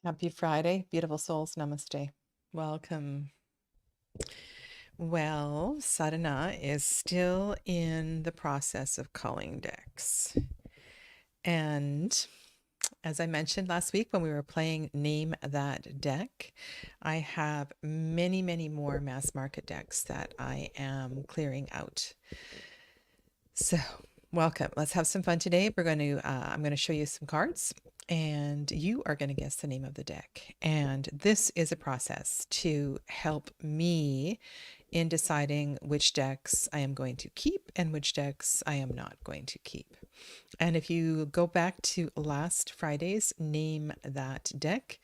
Happy Friday, beautiful souls. Namaste. Welcome. Well, Sadhana is still in the process of culling decks. And as I mentioned last week when we were playing Name That Deck, I have many, many more mass market decks that I am clearing out. So, welcome. Let's have some fun today. I'm going to show you some cards and you are going to guess the name of the deck. And this is a process to help me in deciding which decks I am going to keep and which decks I am not going to keep. And if you go back to last Friday's Name That Deck,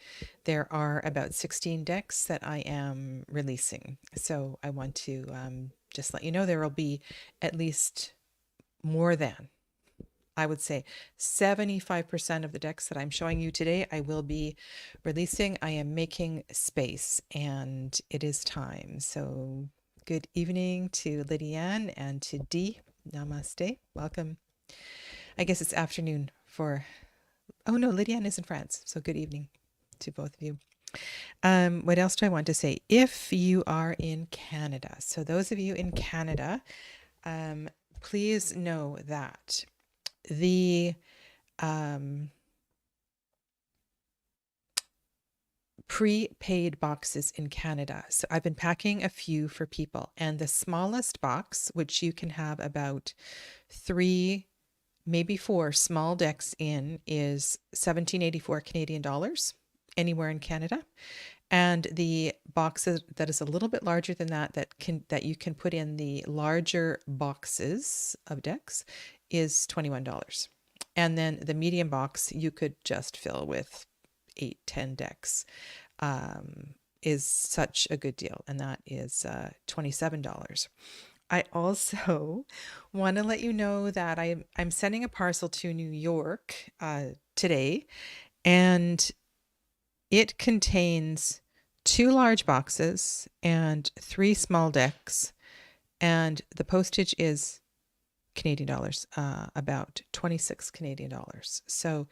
there are about 16 decks that I am releasing. So I want to just let you know there will be at least more than, I would say, 75% of the decks that I'm showing you today, I will be releasing. I am making space and it is time. So good evening to Lydiane and to Dee. Namaste. Welcome. I guess it's afternoon for, oh no, Lydiane is in France. So good evening to both of you. What else do I want to say? If you are in Canada, so those of you in Canada, please know that the prepaid boxes in Canada. So I've been packing a few for people, and the smallest box, which you can have about 3, maybe 4 small decks in, is 1784 Canadian dollars anywhere in Canada. And the box that is a little bit larger than that you can put in the larger boxes of decks is $21. And then the medium box you could just fill with 8, 10 decks is such a good deal, and that is $27. I also want to let you know that I'm sending a parcel to New York today, and it contains 2 large boxes and 3 small decks, and the postage is Canadian dollars, about 26 Canadian dollars. So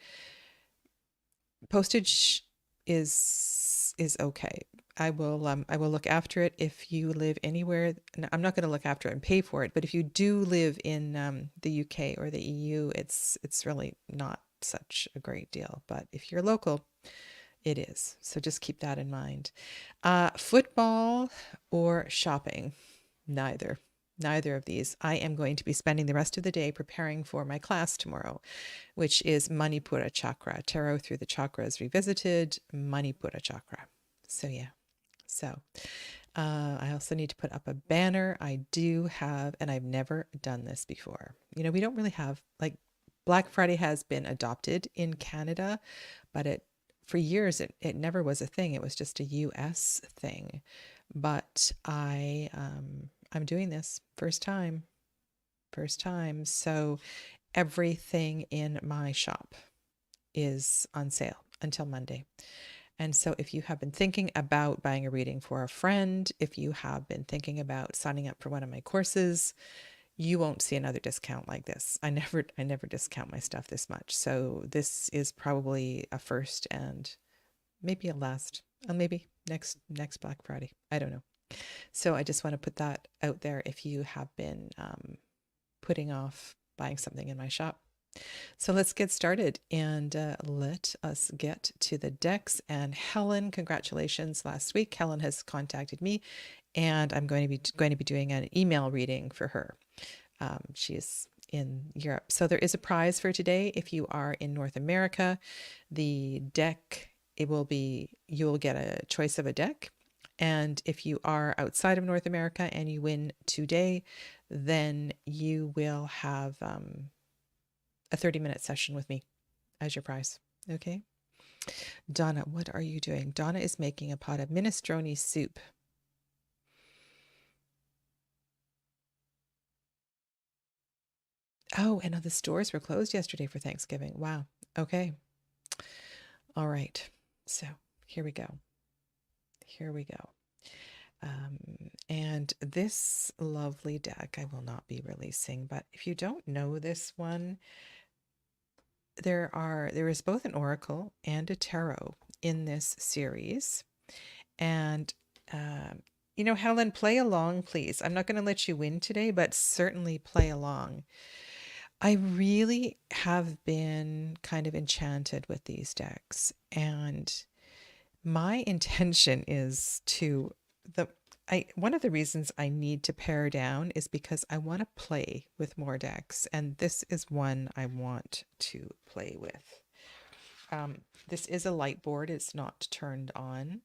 postage is okay. I will look after it if you live anywhere. I'm not going to look after it and pay for it, but if you do live in the UK or the EU, it's really not such a great deal. But if you're local, it is. So just keep that in mind. Football or shopping? Neither. Neither of these. I am going to be spending the rest of the day preparing for my class tomorrow, which is Manipura Chakra, Tarot through the Chakras Revisited, Manipura Chakra. So yeah. So I also need to put up a banner. I do have, and I've never done this before. You know, we don't really have, like, Black Friday has been adopted in Canada, but for years it never was a thing. It was just a US thing. But I'm doing this first time. So everything in my shop is on sale until Monday. And so if you have been thinking about buying a reading for a friend, if you have been thinking about signing up for one of my courses, you won't see another discount like this. I never discount my stuff this much. So this is probably a first and maybe a last, maybe next Black Friday. I don't know. So I just want to put that out there if you have been putting off buying something in my shop. So let's get started and let us get to the decks. And Helen, congratulations last week. Helen has contacted me and I'm going to be doing an email reading for her. She is in Europe. So there is a prize for today. If you are in North America, the deck, you will get a choice of a deck. And if you are outside of North America and you win today, then you will have a 30-minute session with me as your prize. Okay. Donna, what are you doing? Donna is making a pot of minestrone soup. Oh, and the stores were closed yesterday for Thanksgiving. Wow. Okay. All right. So here we go. And this lovely deck I will not be releasing, but if you don't know this one, there is both an oracle and a tarot, in this series. And, you know, Helen, play along, please. I'm not going to let you win today, but certainly play along. I really have been kind of enchanted with these decks, and my intention is to one of the reasons I need to pare down is because I want to play with more decks, and this is one I want to play with. This is a light board, it's not turned on,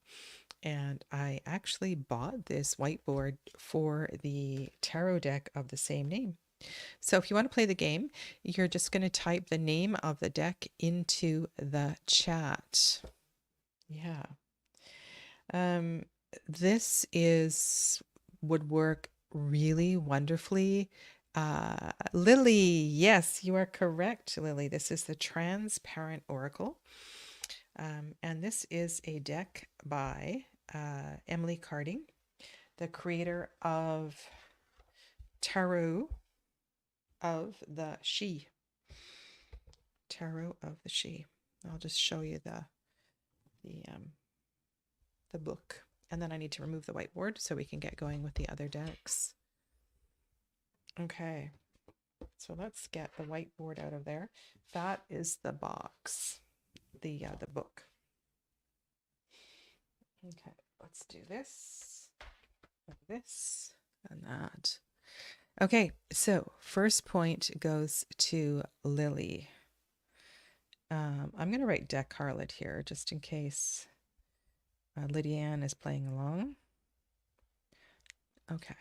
and I actually bought this whiteboard for the tarot deck of the same name. So if you want to play the game, you're just going to type the name of the deck into the chat. Yeah. This would work really wonderfully. Lily, yes, you are correct, Lily. This is the Transparent Oracle. And this is a deck by Emily Carding, the creator of Tarot of the She. Tarot of the She. I'll just show you the book, and then I need to remove the whiteboard so we can get going with the other decks. Okay, so let's get the whiteboard out of there. That is the box, the book. Okay, let's do this, and that. Okay, so first point goes to Lily. I'm going to write deck harlot here just in case Lydianne is playing along. Okay.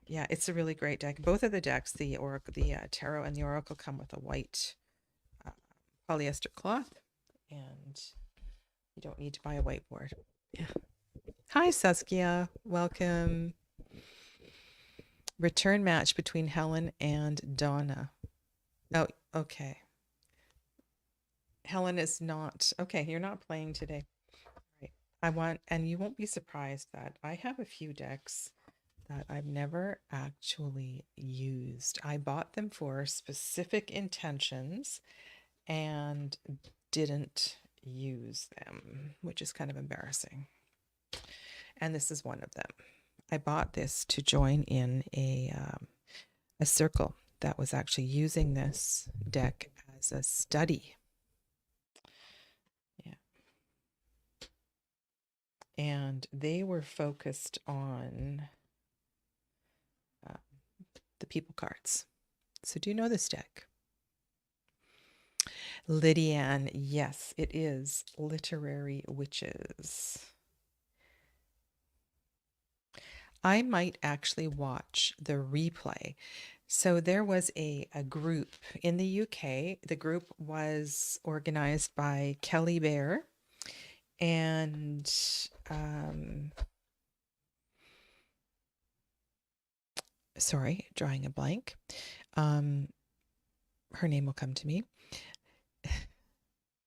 Yeah, it's a really great deck. Both of the decks, the Oracle, the Tarot and the Oracle, come with a white polyester cloth, and you don't need to buy a whiteboard. Yeah. Hi, Saskia. Welcome. Return match between Helen and Donna. Oh, okay. Helen is not. Okay, you're not playing today. Right. And you won't be surprised that I have a few decks that I've never actually used. I bought them for specific intentions and didn't use them, which is kind of embarrassing. And this is one of them. I bought this to join in a circle that was actually using this deck as a study. Yeah. And they were focused on the people cards. So do you know this deck? Lydianne, yes, it is Literary Witches. I might actually watch the replay. So there was a group in the UK. The group was organized by Kelly Bear and sorry, drawing a blank. Her name will come to me.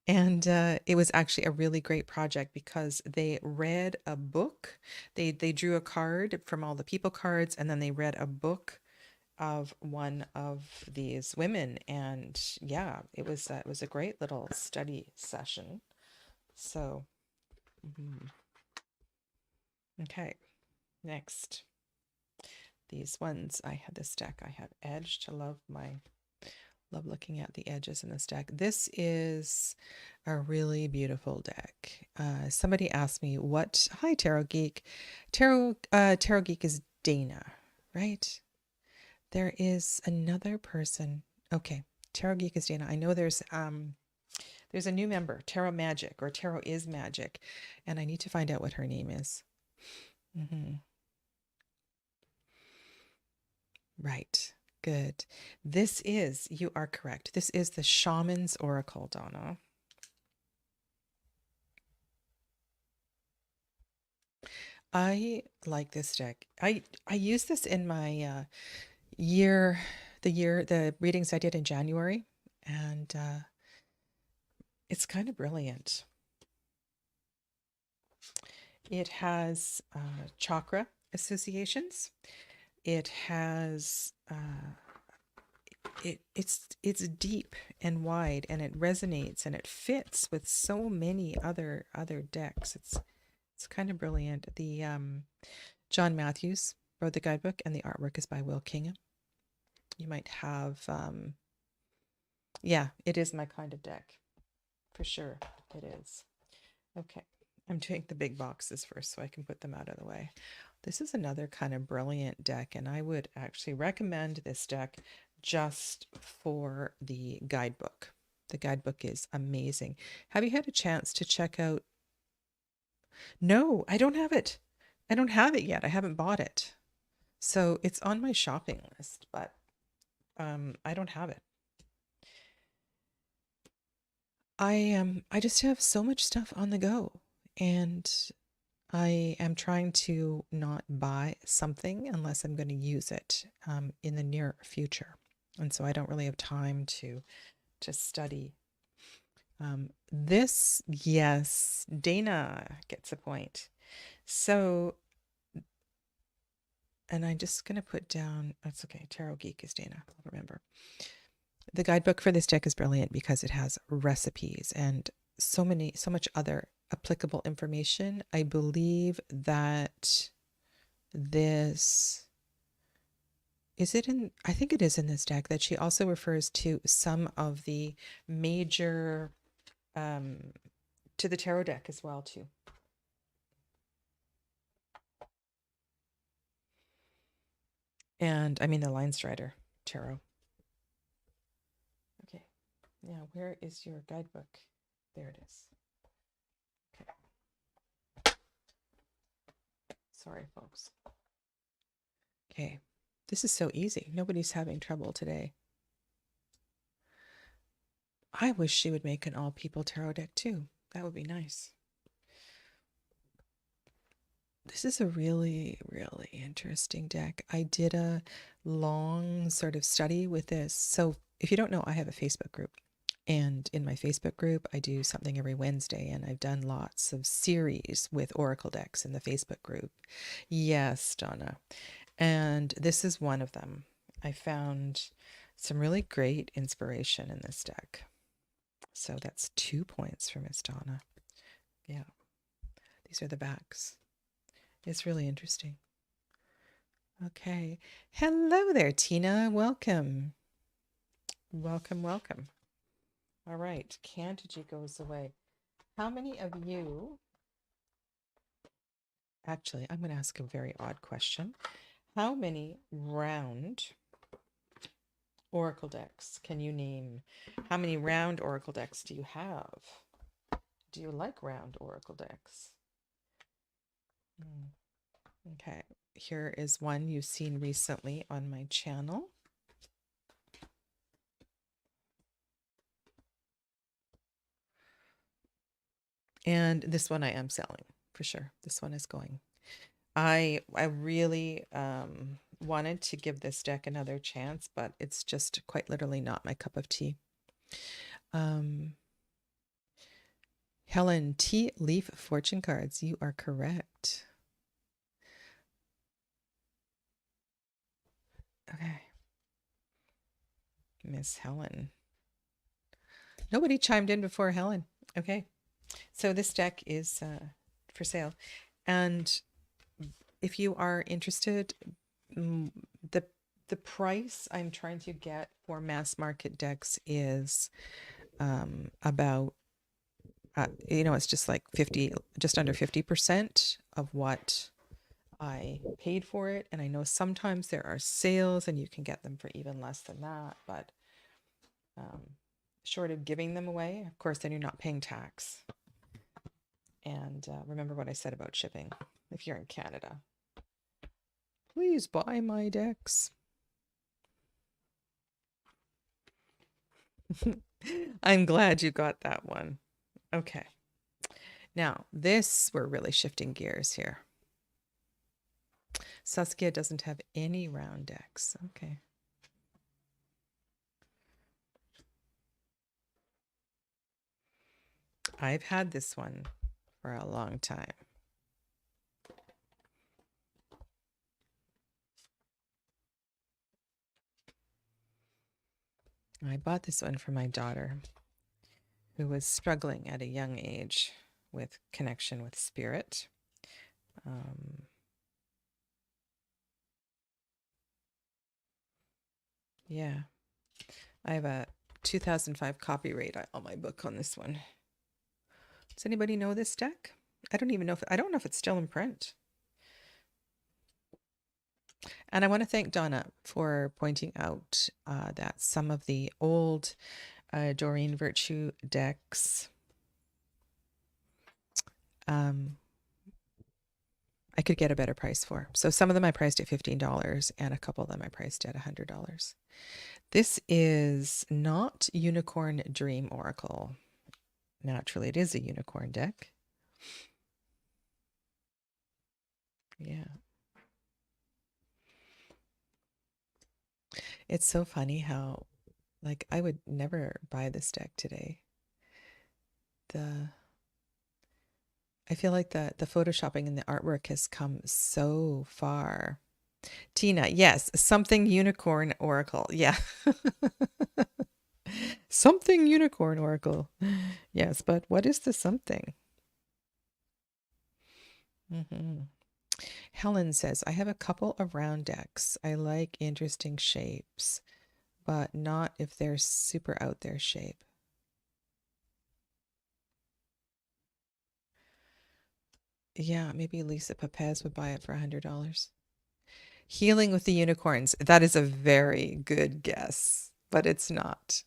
And it was actually a really great project because they read a book. They drew a card from all the people cards, and then they read a book of one of these women. And yeah, it was a great little study session. So, okay, next. These ones, I had this deck. I have Edged. I love looking at the edges in this deck. This is a really beautiful deck. Somebody asked me what, hi Tarot Geek. Tarot Geek is Dana, right? There is another person. Okay, Tarot Geek is Dana. I know there's a new member, Tarot Magic or Tarot is Magic, and I need to find out what her name is. Right. Good. You are correct. This is the Shaman's Oracle, Donna. I like this deck. I use this in my the readings I did in January, and it's kind of brilliant. It has chakra associations. It has it's deep and wide, and it resonates and it fits with so many other decks. It's kind of brilliant. The John Matthews wrote the guidebook, and the artwork is by Will Kingham. You might have yeah, it is my kind of deck. For sure, it is. Okay, I'm doing the big boxes first so I can put them out of the way. This is another kind of brilliant deck, and I would actually recommend this deck just for the guidebook. The guidebook is amazing. Have you had a chance to check out? No, I don't have it. I don't have it yet. I haven't bought it. So it's on my shopping list, but I don't have it. I just have so much stuff on the go, and I am trying to not buy something unless I'm going to use it in the near future. And so I don't really have time to study. This, yes, Dana gets a point. So, and I'm just going to put down, that's okay, Tarot Geek is Dana, I'll remember. The guidebook for this deck is brilliant because it has recipes and so much other applicable information. I believe that this is it in, I think it is in this deck that she also refers to some of the major to the tarot deck as well too. And I mean the Line Strider tarot. Okay, now where is your guidebook? There it is. Okay. Sorry, folks. Okay, this is so easy. Nobody's having trouble today. I wish she would make an all-people tarot deck too. That would be nice. This is a really, really interesting deck. I did a long sort of study with this. So if you don't know, I have a Facebook group. And in my Facebook group, I do something every Wednesday, and I've done lots of series with Oracle decks in the Facebook group. Yes, Donna. And this is one of them. I found some really great inspiration in this deck. So that's 2 points for Miss Donna. Yeah. These are the backs. It's really interesting. Okay. Hello there, Tina. Welcome. Welcome, welcome. All right. Cantigee goes away. How many of you... Actually, I'm going to ask a very odd question. How many round Oracle decks can you name? How many round Oracle decks do you have? Do you like round Oracle decks? Okay, here is one you've seen recently on my channel. And this one I am selling for sure. This one is going. I really wanted to give this deck another chance, but it's just quite literally not my cup of tea. Helen, Tea Leaf Fortune Cards. You are correct. Okay. Miss Helen. Nobody chimed in before Helen. Okay. So this deck is for sale. And if you are interested, the price I'm trying to get for mass market decks is about it's just like 50, just under 50% of what I paid for it. And I know sometimes there are sales and you can get them for even less than that, but short of giving them away, of course, then you're not paying tax. And remember what I said about shipping. If you're in Canada, please buy my decks. I'm glad you got that one. Okay. Now, this, we're really shifting gears here. Saskia doesn't have any round decks. Okay. I've had this one for a long time. I bought this one for my daughter, who was struggling at a young age with connection with spirit. Yeah, I have a 2005 copyright on my book on this one. Does anybody know this deck? I don't even know if I don't know if it's still in print. And I want to thank Donna for pointing out that some of the old Doreen Virtue decks I could get a better price for. So some of them I priced at $15 and a couple of them I priced at $100. This is not Unicorn Dream Oracle. Naturally, it is a unicorn deck. Yeah. It's so funny how, like, I would never buy this deck today. I feel like the photoshopping and the artwork has come so far. Tina, yes, something unicorn oracle. Yeah. Something unicorn oracle. Yes, but what is the something? Helen says, I have a couple of round decks. I like interesting shapes, but not if they're super out there shape. Yeah, maybe Lisa Papez would buy it for $100. Healing with the Unicorns. That is a very good guess, but it's not.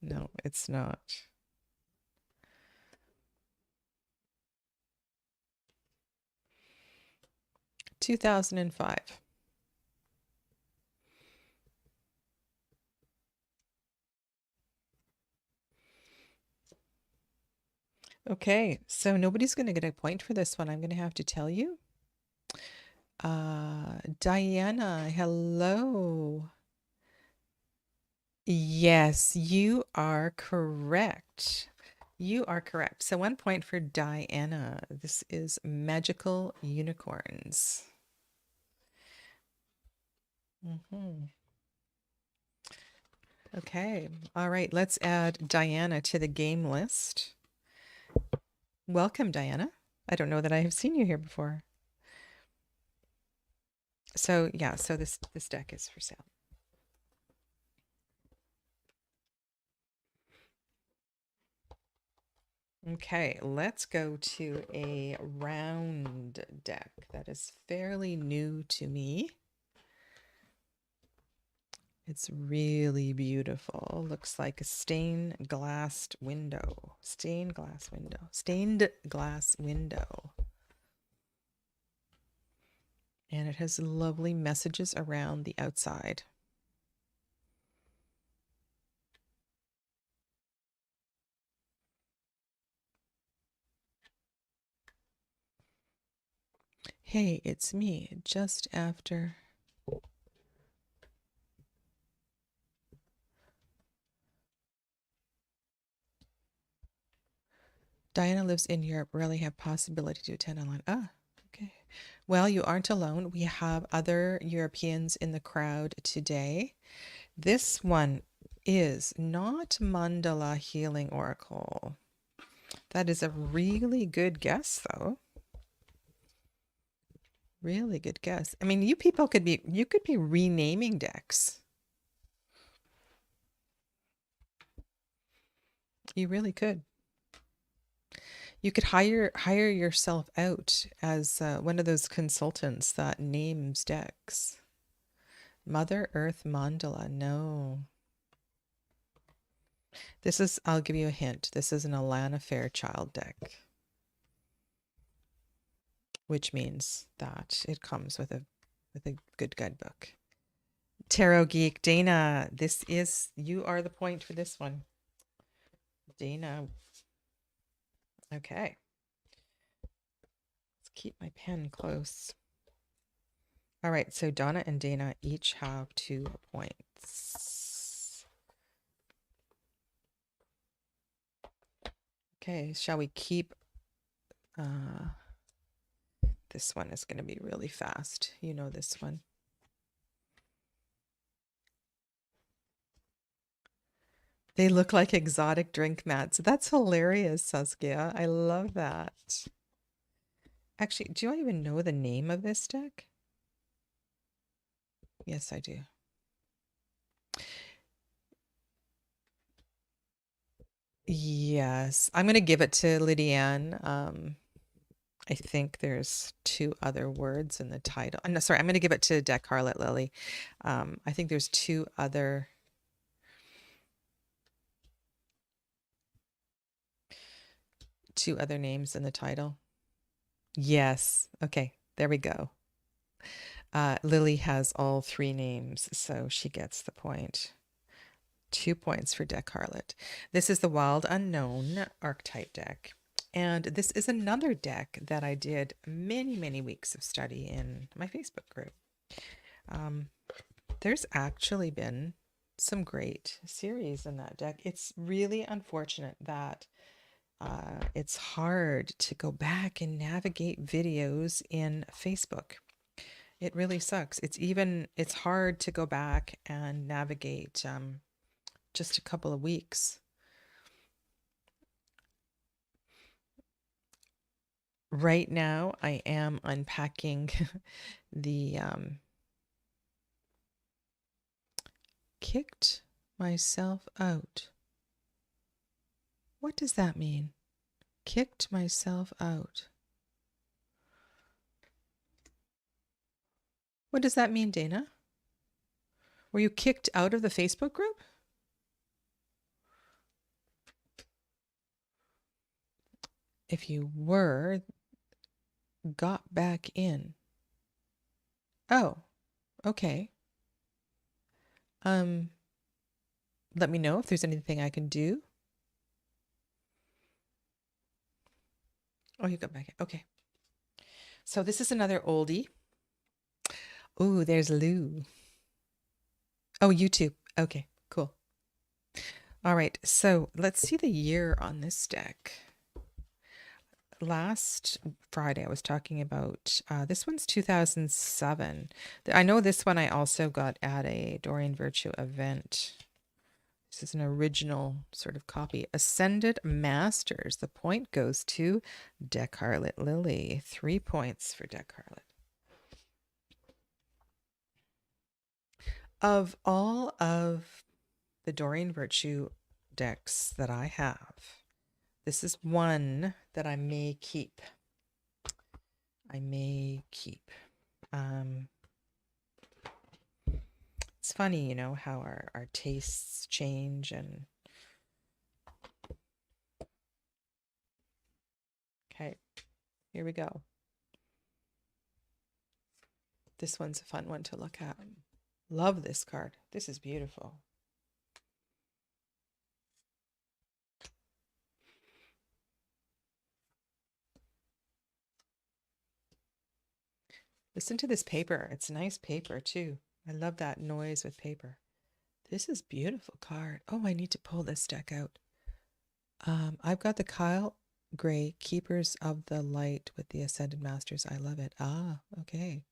No, it's not. $2005. Okay, so nobody's going to get a point for this one. I'm going to have to tell you. Diana, hello. Yes, you are correct. You are correct. So 1 point for Diana. This is Magical Unicorns. Okay. All right. Let's add Diana to the game list. Welcome, Diana. I don't know that I have seen you here before. So yeah, so this deck is for sale. Okay, let's go to a round deck that is fairly new to me. It's really beautiful. Looks like a stained glass window. Stained glass window. Stained glass window. And it has lovely messages around the outside. Hey, it's me, just after. Diana lives in Europe, rarely have possibility to attend online. Ah, okay. Well, you aren't alone. We have other Europeans in the crowd today. This one is not Mandala Healing Oracle. That is a really good guess, though. Really good guess. I mean, you people could be renaming decks. You really could. You could hire yourself out as one of those consultants that names decks. Mother Earth Mandala. No. This is, I'll give you a hint. This is an Alana Fairchild deck, which means that it comes with a good guidebook. Tarot Geek Dana, you are the point for this one. Dana. Okay. Let's keep my pen close. All right, so Donna and Dana each have 2 points. Okay, shall we keep this one is going to be really fast. You know this one. They look like exotic drink mats. That's hilarious, Saskia. I love that. Actually, do I even know the name of this deck? Yes, I do. Yes, I'm going to give it to Lydiane. I think there's two other words in the title. No, sorry, I'm going to give it to Deck Harlot Lily. I think there's two other names in the title. Yes. Okay, there we go. Lily has all three names, so she gets the point. 2 points for Deck Harlot. This is the Wild Unknown archetype deck. And this is another deck that I did many, many weeks of study in my Facebook group. There's actually been some great series in that deck. It's really unfortunate that it's hard to go back and navigate videos in Facebook. It really sucks. It's hard to go back and navigate just a couple of weeks. Right now, I am unpacking the kicked myself out. What does that mean? Kicked myself out. What does that mean, Dana? Were you kicked out of the Facebook group? If you were, got back in. Oh, okay. Let me know if there's anything I can do. Oh, you got back in. Okay. So this is another oldie. Ooh, there's Lou. Oh, YouTube. Okay, cool. All right, so let's see the year on this deck. Last Friday, I was talking about, this one's 2007. I know this one I also got at a Doreen Virtue event. This is an original sort of copy. Ascended Masters. The point goes to Deck Harlot Lily. 3 points for Deck Harlot. Of all of the Doreen Virtue decks that I have, this is one that I may keep. It's funny, you know, how our tastes change. And okay, here we go. This one's a fun one to look at. Love this card. This is beautiful. Listen to this paper. It's nice paper too. I love that noise with paper. This is beautiful card. Oh, I need to pull this deck out. I've got the Kyle Gray Keepers of the Light with the Ascended Masters. I love it. Ah, okay.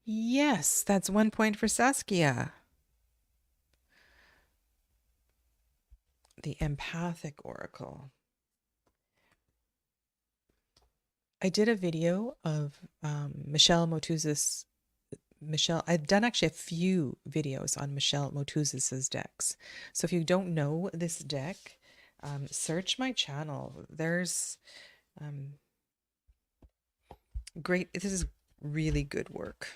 Yes, that's 1 point for Saskia. The Empathic Oracle. I did a video of Michelle Motuzis. I've done actually a few videos on Michelle Motuzis's decks. So if you don't know this deck, search my channel. There's great. This is really good work.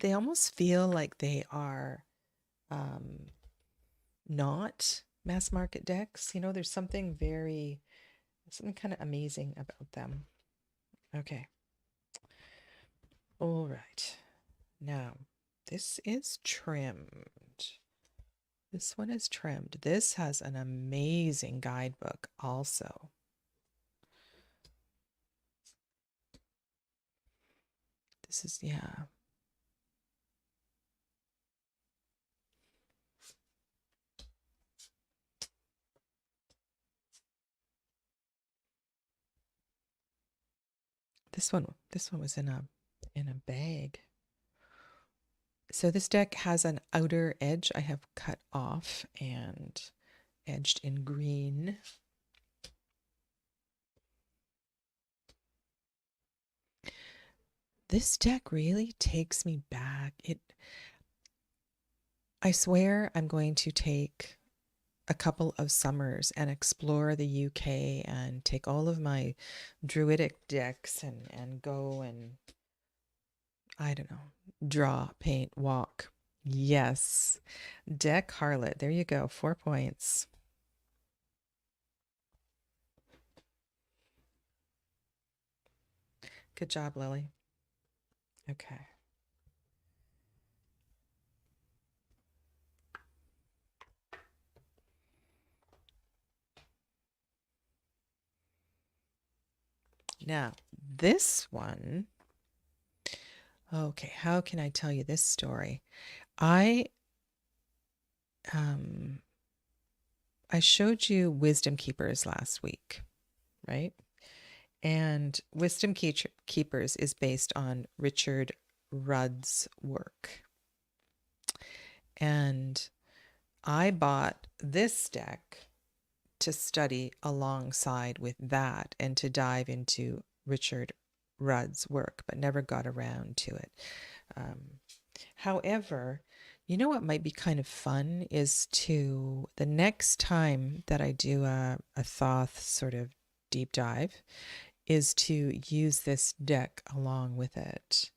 They almost feel like they are not mass market decks. You know, there's something kind of amazing about them. Okay. All right. Now, this is trimmed. This one is trimmed. This has an amazing guidebook also. This is, yeah. This one was in a bag. So this deck has an outer edge I have cut off and edged in green. This deck really takes me back. I swear I'm going to take a couple of summers and explore the UK and take all of my druidic decks and go and, I don't know, draw, paint, walk. Yes. Deck Harlot. There you go. 4 points. Good job, Lily. Okay. Now, this one, okay, how can I tell you this story? I showed you Wisdom Keepers last week, right? And Wisdom Keepers is based on Richard Rudd's work. And I bought this deck to study alongside with that and to dive into Richard Rudd's work, but never got around to it. However, you know what might be kind of fun is to, the next time that I do a Thoth sort of deep dive, is to use this deck along with it.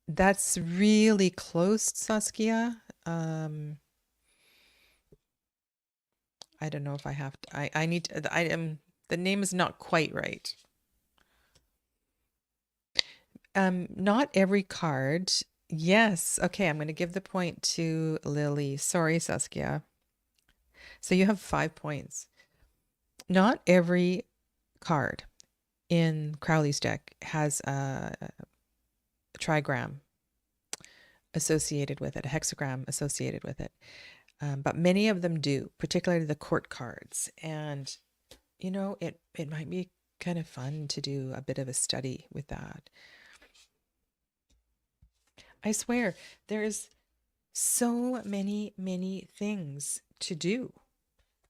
That's really close, Saskia. I don't know if I have to, I need to, the name is not quite right. Not every card. Yes. Okay, I'm going to give the point to Lily. Sorry, Saskia. So you have 5 points. Not every card in Crowley's deck has a trigram associated with it, a hexagram associated with it. But many of them do, particularly the court cards. And, you know, it might be kind of fun to do a bit of a study with that. I swear, there's so many things to do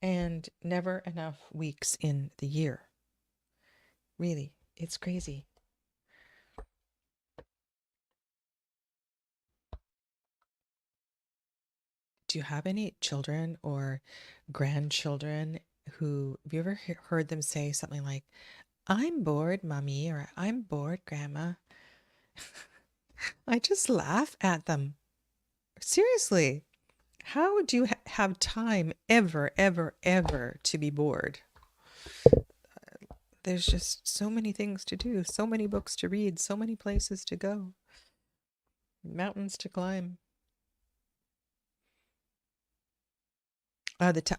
and never enough weeks in the year. Really, it's crazy. Do you have any children or grandchildren who, have you ever heard them say something like, "I'm bored, mommy," or "I'm bored, grandma"? I just laugh at them. Seriously, how would you have time ever to be bored? There's just so many things to do, so many books to read, so many places to go, mountains to climb.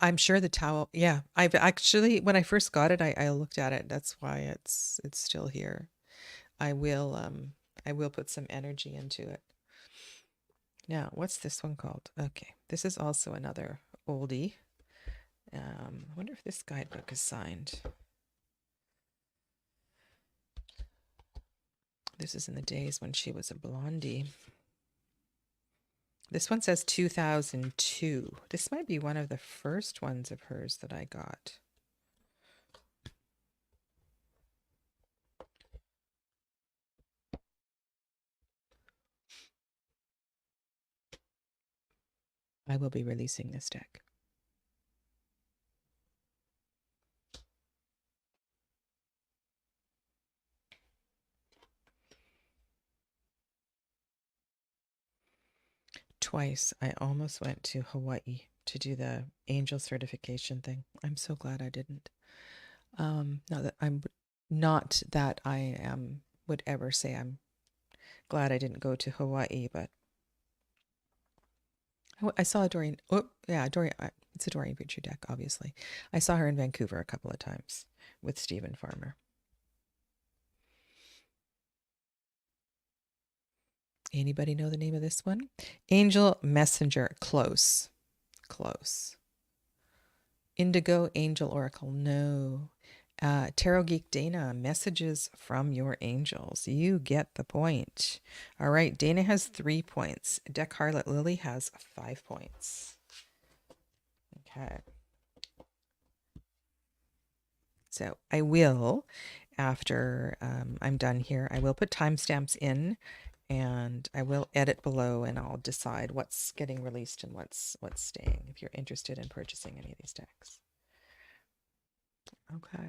I'm sure the Tao. Yeah, I've actually, when I first got it, I looked at it. That's why it's still here. I will put some energy into it. Now, what's this one called? Okay, this is also another oldie. I wonder if this guidebook is signed. This is in the days when she was a blondie. This one says 2002. This might be one of the first ones of hers that I got. I will be releasing this deck. Twice I almost went to Hawaii to do the angel certification thing. I'm so glad I didn't. Not that I would ever say I'm glad I didn't go to Hawaii, but I saw Dorian. Oh, yeah, Dorian. It's a Dorian Beecher deck, obviously. I saw her in Vancouver a couple of times with Stephen Farmer. Anybody know the name of this one? Angel Messenger. Close. Close. Indigo Angel Oracle. No. Tarot Geek Dana, messages from your angels. You get the point. All right, Dana has 3 points. Deck Harlot Lily has 5 points. Okay. So I will, after I'm done here, I will put timestamps in, and I will edit below, and I'll decide what's getting released and what's staying if you're interested in purchasing any of these decks. Okay.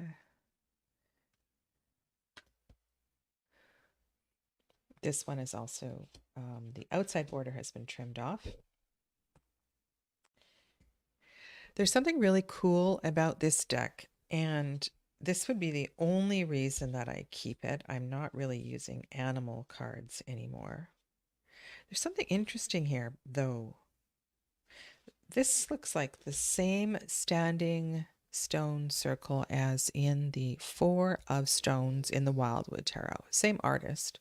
This one is also, the outside border has been trimmed off. There's something really cool about this deck, and this would be the only reason that I keep it. I'm not really using animal cards anymore. There's something interesting here, though. This looks like the same standing stone circle as in the Four of Stones in the Wildwood Tarot. Same artist.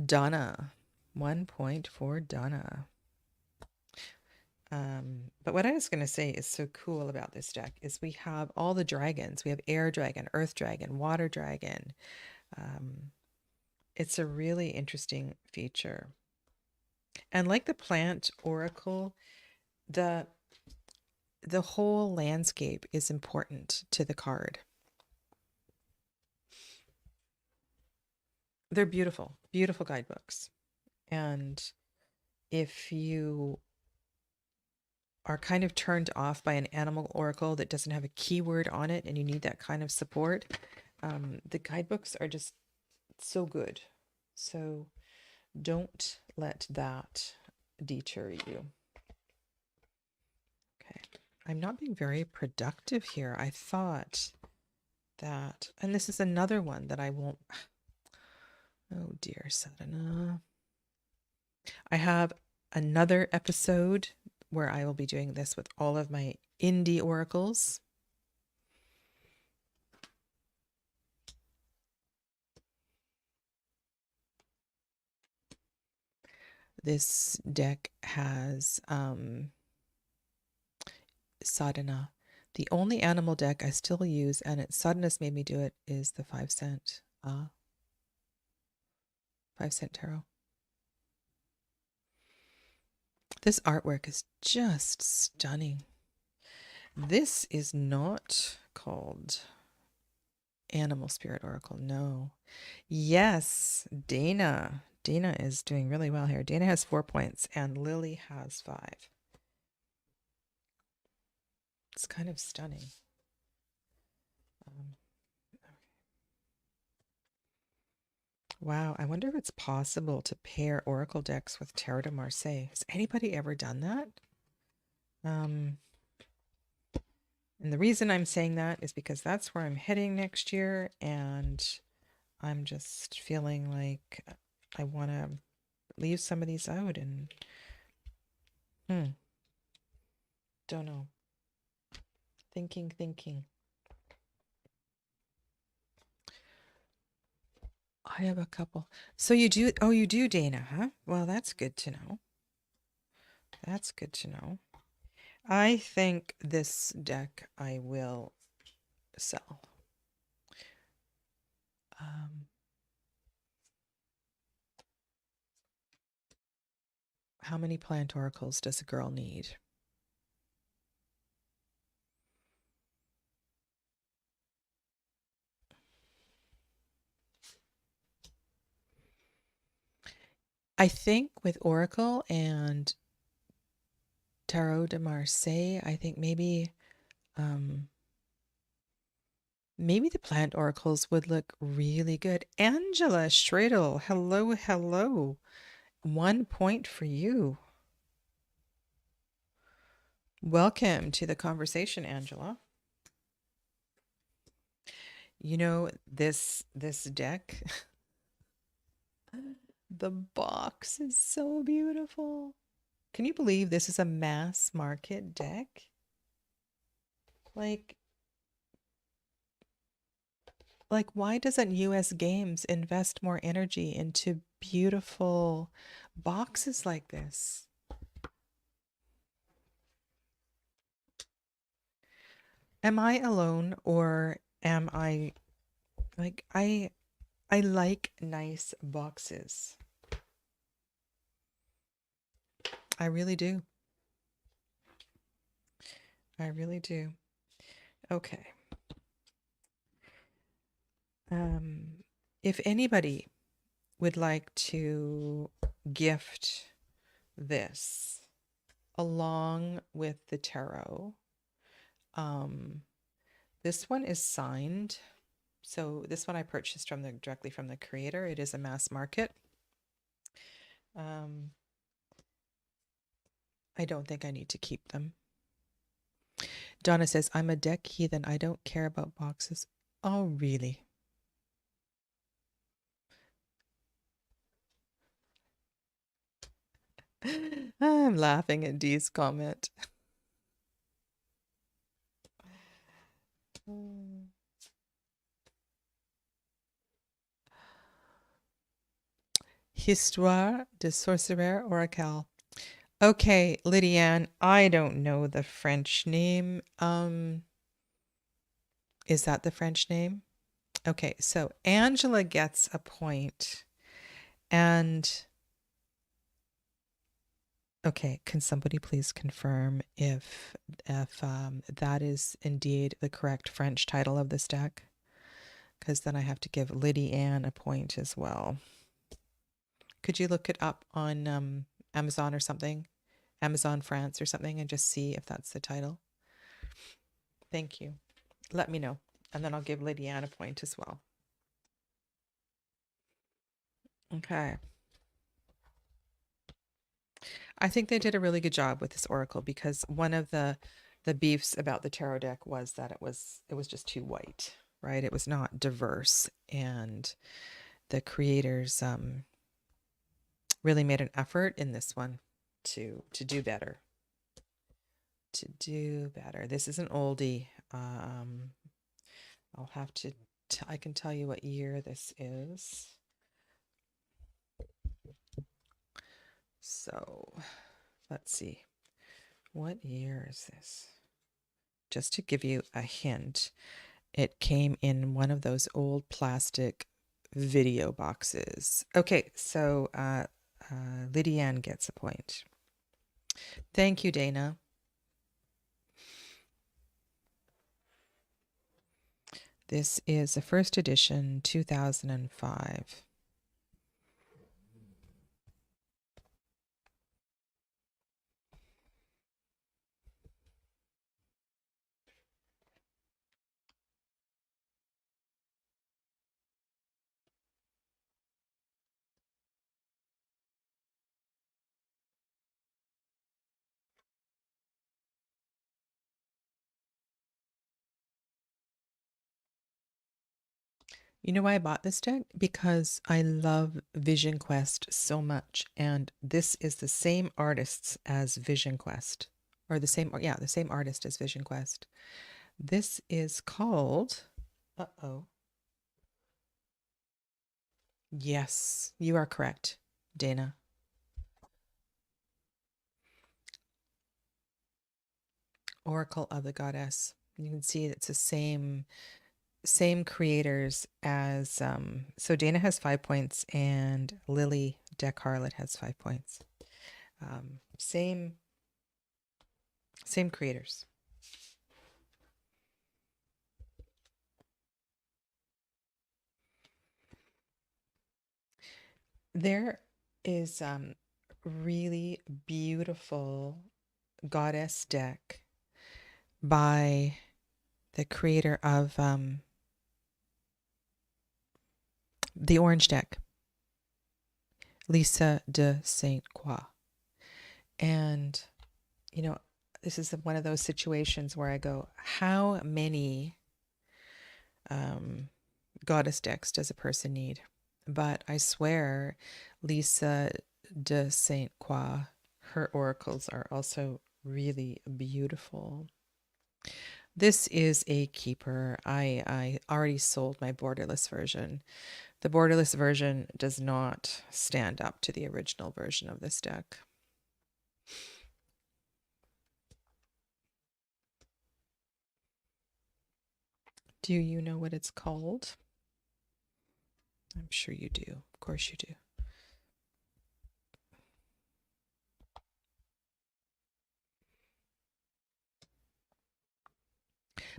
Donna. 1 point for Donna. But what I was going to say is so cool about this deck is we have all the dragons. We have air dragon, earth dragon, water dragon. It's a really interesting feature. And like the plant oracle, the whole landscape is important to the card. They're beautiful, beautiful guidebooks. And if you are kind of turned off by an animal oracle that doesn't have a keyword on it and you need that kind of support, the guidebooks are just so good. So don't let that deter you. Okay, I'm not being very productive here. I thought that, and this is another one that I won't, oh dear, Sadhana. I have another episode where I will be doing this with all of my indie oracles. This deck has Sadhana. The only animal deck I still use, and Sadhana's made me do it, is the 5-cent 5-cent tarot. This artwork is just stunning. This is not called Animal Spirit Oracle. No. Yes, Dana. Dana is doing really well here. Dana has 4 points and Lily has 5. It's kind of stunning. Wow, I wonder if it's possible to pair Oracle decks with Tarot de Marseille. Has anybody ever done that? And the reason I'm saying that is because that's where I'm heading next year, and I'm just feeling like I want to leave some of these out, and don't know. Thinking. I have a couple. So you do, oh, you do, Dana, huh? Well, that's good to know. That's good to know. I think this deck I will sell. How many plant oracles does a girl need? I think with Oracle and Tarot de Marseille, I think maybe maybe the plant oracles would look really good. Angela Schradel, hello. 1 point for you. Welcome to the conversation, Angela. You know, this deck, the box is so beautiful. Can you believe this is a mass market deck? Like why doesn't US Games invest more energy into beautiful boxes like this? Am I alone, or am I like I like nice boxes. I really do. I really do. Okay. If anybody would like to gift this along with the tarot, this one is signed. So this one I purchased directly from the creator. It is a mass market. I don't think I need to keep them. Donna says, I'm a deck heathen. I don't care about boxes. Oh, really? I'm laughing at Dee's comment. Histoire de Sorcerer Oracle. Okay, Lydiane, I don't know the French name. Is that the French name? Okay, so Angela gets a point. And okay, can somebody please confirm if that is indeed the correct French title of this deck? Because then I have to give Lydiane a point as well. Could you look it up on Amazon or something? Amazon France or something, and just see if that's the title? Thank you. Let me know, and then I'll give Lydiane a point as well. Okay. I think they did a really good job with this oracle, because one of the beefs about the tarot deck was that it was just too white, right? It was not diverse, and the creators really made an effort in this one to do better. To do better. This is an oldie. I'll have to. I can tell you what year this is. So, let's see. What year is this? Just to give you a hint, it came in one of those old plastic video boxes. Okay, so Lydiane gets a point. Thank you, Dana. This is a first edition, 2005. You know why I bought this deck? Because I love Vision Quest so much, and this is the same artists as Vision Quest, or the same artist as Vision Quest. This is called, yes, you are correct, Dana. Oracle of the Goddess. You can see it's the same creators as so Dana has 5 points and Lily Deck Harlot has 5 points. Same creators. There is really beautiful goddess deck by the creator of the orange deck, Lisa de Saint Croix. And, you know, this is one of those situations where I go, how many goddess decks does a person need? But I swear, Lisa de Saint Croix, her oracles are also really beautiful. This is a keeper. I already sold my borderless version. The borderless version does not stand up to the original version of this deck. Do you know what it's called? I'm sure you do. Of course you do.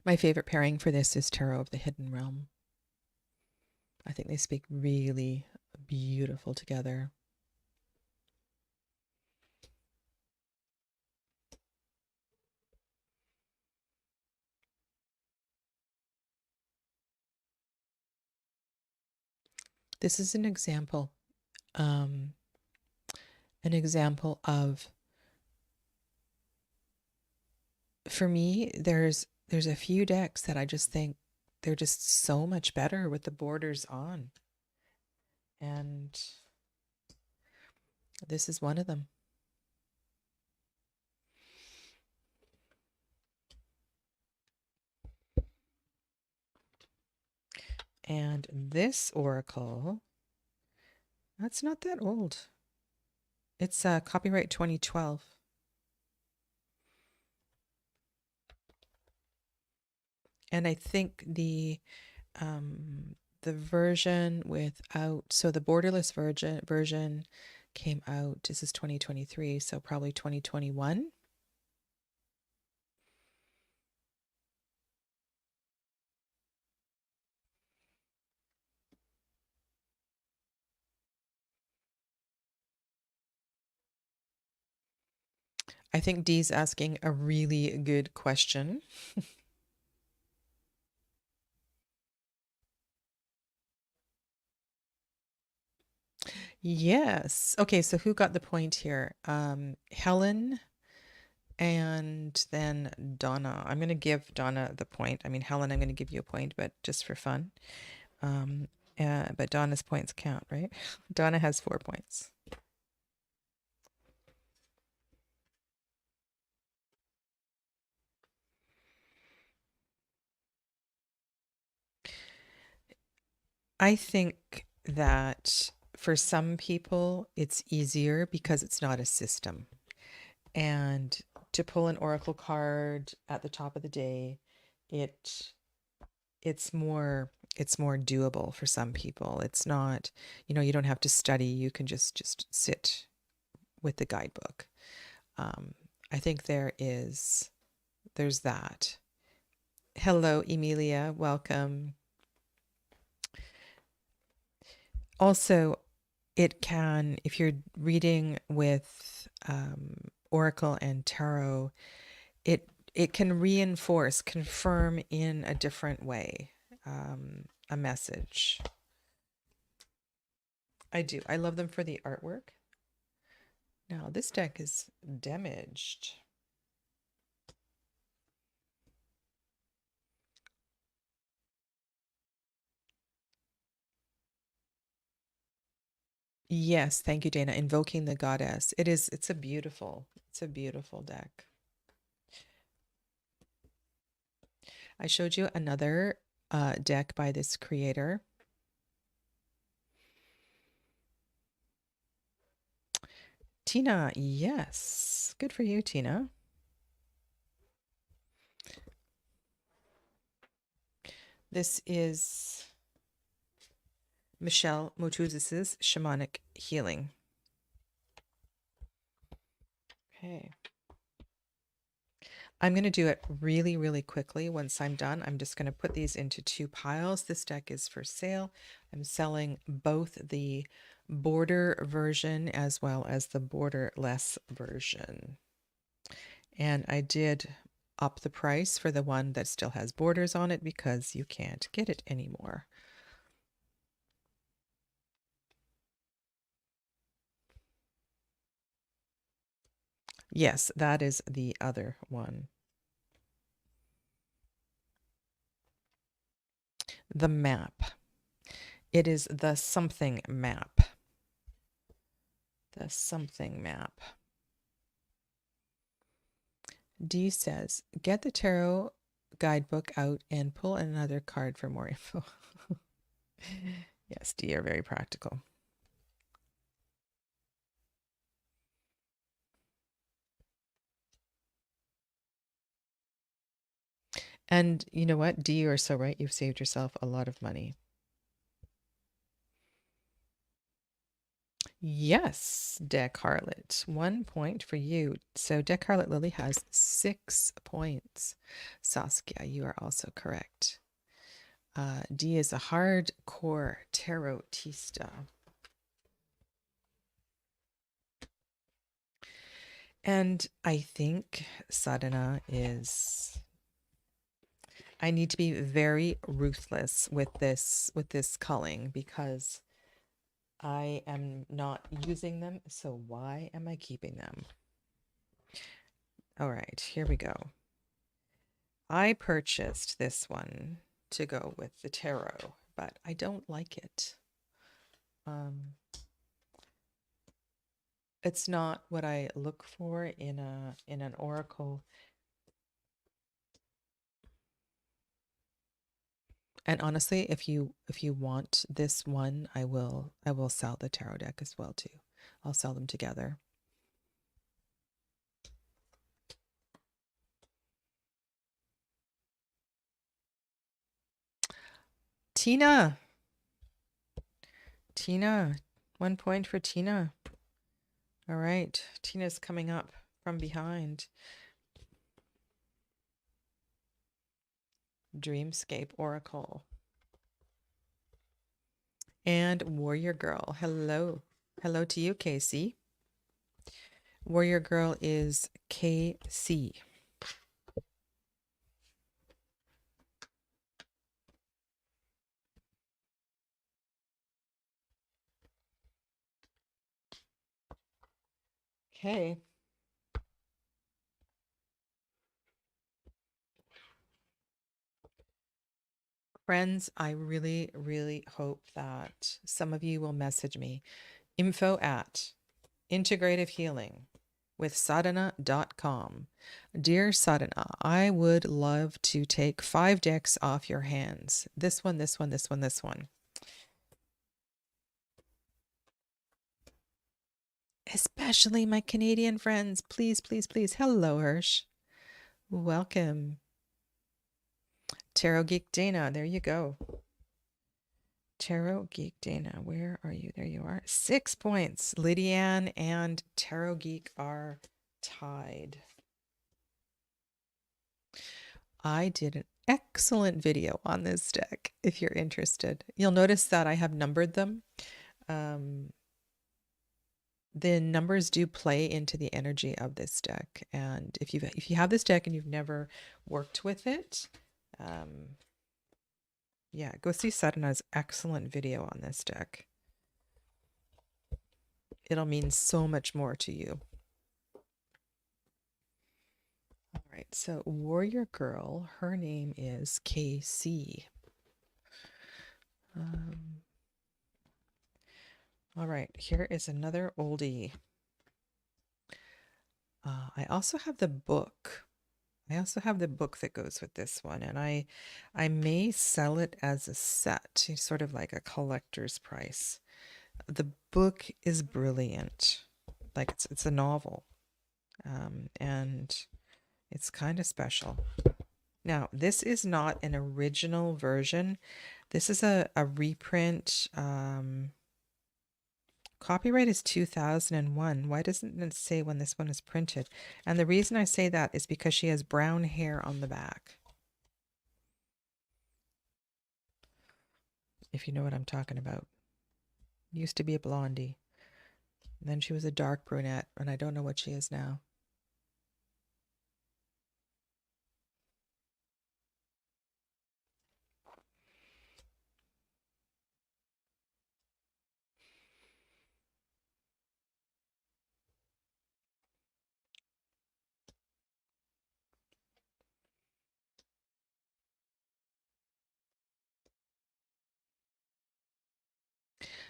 My favorite pairing for this is Tarot of the Hidden Realm. I think they speak really beautiful together. This is an example of, for me, there's a few decks that I just think they're just so much better with the borders on. And this is one of them. And this oracle, that's not that old. It's copyright 2012. And I think the version without, so the borderless version came out, this is 2023, so probably 2021. I think Dee's asking a really good question. Yes. Okay, so who got the point here? Helen and then Donna. I'm going to give Donna the point. I mean, Helen, I'm going to give you a point, but just for fun. But Donna's points count, right? Donna has 4 points. I think that for some people, it's easier because it's not a system. And to pull an oracle card at the top of the day, it's more doable for some people. It's not, you don't have to study. You can just sit with the guidebook. I think there's that. Hello, Emilia. Welcome. Also, it can, if you're reading with Oracle and Tarot, it can reinforce, confirm in a different way, a message. I do. I love them for the artwork. Now, this deck is damaged. Yes, thank you, Dana. Invoking the Goddess. It's a beautiful deck. I showed you another deck by this creator. Tina, yes. Good for you, Tina. This is Michelle Motuzis' Shamanic Healing. Okay. I'm going to do it really, really quickly. Once I'm done, I'm just going to put these into 2 piles. This deck is for sale. I'm selling both the border version as well as the borderless version. And I did up the price for the one that still has borders on it because you can't get it anymore. Yes, that is the other one. The map. It is the something map. The something map. Dee says, get the tarot guidebook out and pull another card for more info. Yes, Dee are very practical. And you know what? D, you are so right. You've saved yourself a lot of money. Yes, Deck Harlot. 1 point for you. So Deck Harlot Lily has 6 points. Saskia, you are also correct. D is a hardcore tarotista. And I think Sadhana is, I need to be very ruthless with this culling because I am not using them. So why am I keeping them? All right, here we go. I purchased this one to go with the tarot, but I don't like it. It's not what I look for in an oracle. And honestly, if you want this one, I will sell the tarot deck as well too. I'll sell them together. Tina. 1 point for Tina. All right, Tina's coming up from behind. Dreamscape Oracle. And Warrior Girl. Hello. Hello to you, Casey. Warrior Girl is KC. Okay. Friends, I really, really hope that some of you will message me. info@integrative healing with sadhana.com. Dear Sadhana, I would love to take 5 decks off your hands. This one, this one, this one, this one. Especially my Canadian friends. Please, please, please. Hello, Hirsch. Welcome. Tarot Geek Dana, there you go. Tarot Geek Dana, where are you? There you are. 6 points. Lydianne and Tarot Geek are tied. I did an excellent video on this deck if you're interested. You'll notice that I have numbered them. The numbers do play into the energy of this deck. And if you have this deck and you've never worked with it, yeah, go see Sadhana's excellent video on this deck. It'll mean so much more to you. All right, so Warrior Girl, her name is KC. All right, here is another oldie. I also have the book. That goes with this one, and I may sell it as a set, sort of like a collector's price. The book is brilliant. Like it's a novel, and it's kind of special. Now, this is not an original version. This is a reprint. Copyright is 2001. Why doesn't it say when this one is printed? And the reason I say that is because she has brown hair on the back. If you know what I'm talking about. Used to be a blondie. And then she was a dark brunette, and I don't know what she is now.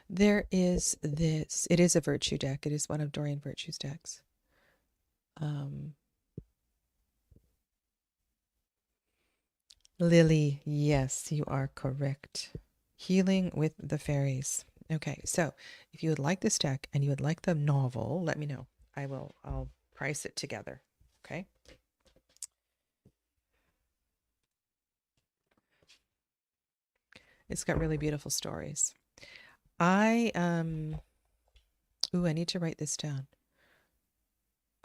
There is this. It is a virtue deck. It is one of Dorian Virtue's decks. Lily, yes, you are correct. Healing with the Fairies. Okay, so if you would like this deck and you would like the novel, let me know. I'll price it together. Okay. It's got really beautiful stories. I need to write this down.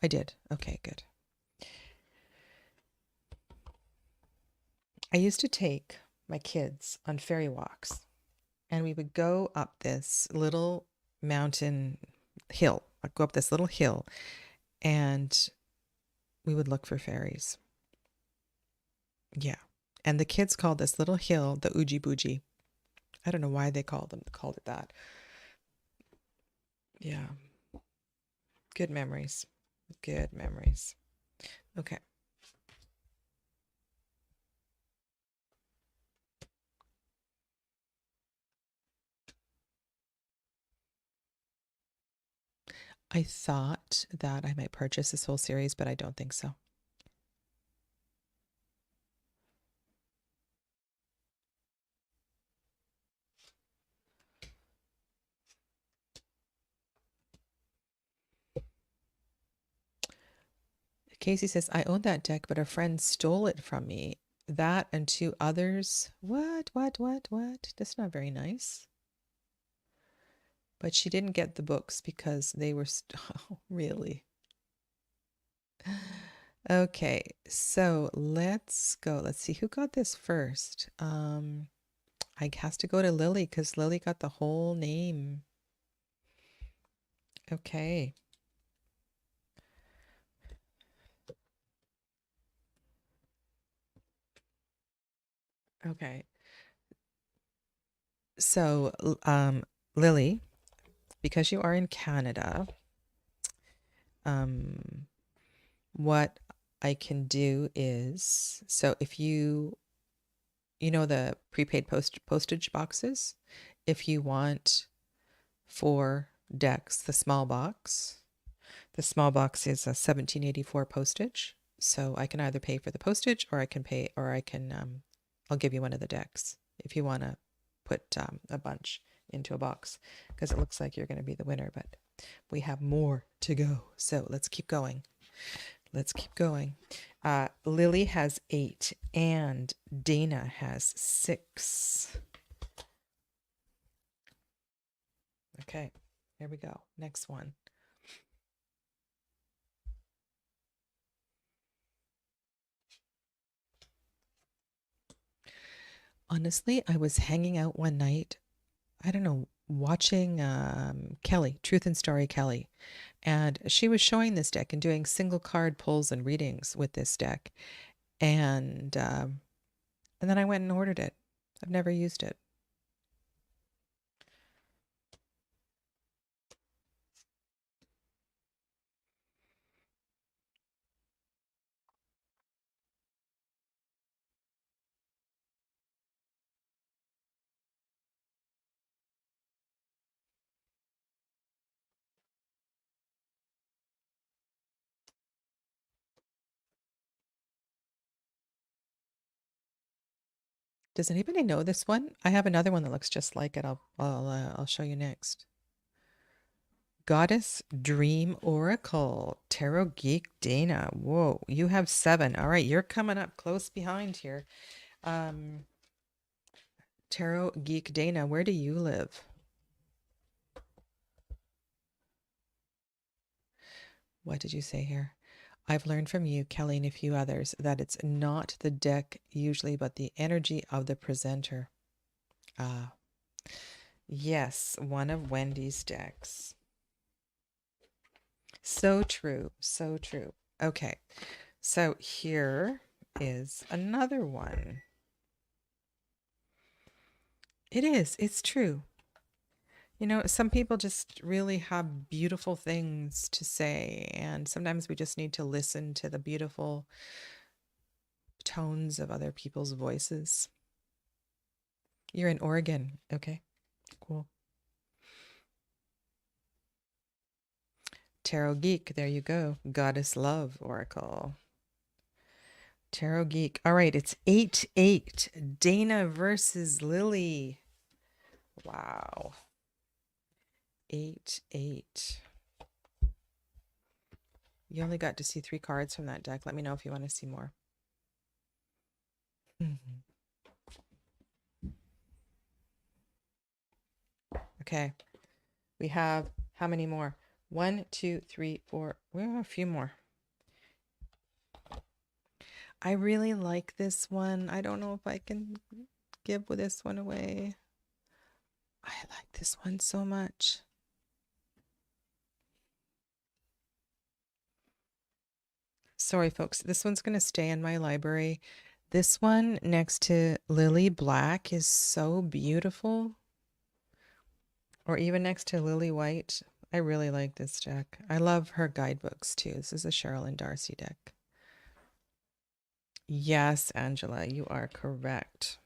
I did. Okay, good. I used to take my kids on fairy walks, and we would go up this little mountain hill. I'd go up this little hill, and we would look for fairies. Yeah. And the kids called this little hill the Oogie Boogie. I don't know why they called it that. Yeah. Good memories. Good memories. Okay. I thought that I might purchase this whole series, but I don't think so. Casey says, I own that deck, but a friend stole it from me. That and 2 others. What? That's not very nice. But she didn't get the books because they were, oh, really? Okay, so let's go. Let's see who got this first. I has to go to Lily because Lily got the whole name. Okay. Okay. So, Lily, because you are in Canada, what I can do is, so if you know the prepaid postage boxes, if you want 4 decks, the small box is a $17.84 postage. So I can either pay for the postage, or I can I'll give you one of the decks if you want to put a bunch into a box, because it looks like you're going to be the winner, but we have more to go. So let's keep going. Lily has 8 and Dana has 6. Okay, here we go. Next one. Honestly, I was hanging out one night, I don't know, watching Kelly, Truth and Story Kelly, and she was showing this deck and doing single card pulls and readings with this deck, and then I went and ordered it. I've never used it. Does anybody know this one? I have another one that looks just like it. I'll show you next. Goddess Dream Oracle, Tarot Geek Dana. Whoa, you have 7. All right, you're coming up close behind here. Tarot Geek Dana, where do you live? What did you say here? I've learned from you, Kelly, and a few others, that it's not the deck usually, but the energy of the presenter. Ah, yes, one of Wendy's decks. So true, so true. Okay, so here is another one. It's true. You know, some people just really have beautiful things to say, and sometimes we just need to listen to the beautiful tones of other people's voices. You're in Oregon. Okay, cool. Tarot Geek, there you go. Goddess Love Oracle. Tarot Geek. All right, it's 8-8. Dana versus Lily. Wow. 8-8. You only got to see 3 cards from that deck. Let me know if you want to see more. Okay. We have how many more? 1, 2, 3, 4. We have a few more. I really like this one. I don't know if I can give this one away. I like this one so much. Sorry, folks. This one's going to stay in my library. This one next to Lily Black is so beautiful. Or even next to Lily White. I really like this deck. I love her guidebooks too. This is a Cheryl and Darcy deck. Yes, Angela, you are correct.